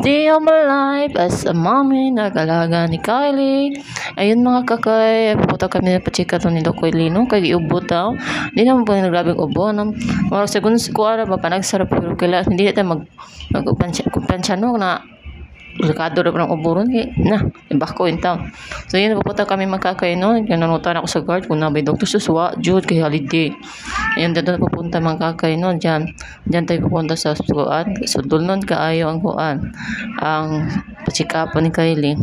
day of my life as a mommy, nag-alaga ni Kylie. Ayun mga kakay, pupunta kami na pachika to ni Dokoy Lino, kay iubo daw. Hindi naman po nagrabing ubo. Mga segun ko ara ba panagsarap pero kailangan hindi tayo magpansya no na delikado rin ng uburon na ibako in town. So yun, pupunta kami magkakainon. Nanutan ako sa guard kung nabay Dr. Suswa Jude kay holiday. Ayun, doon pupunta magkakainon dyan tayo pupunta sa sukuan. So doon nun kaayo ang kuan ang pasikapan ni Kylie.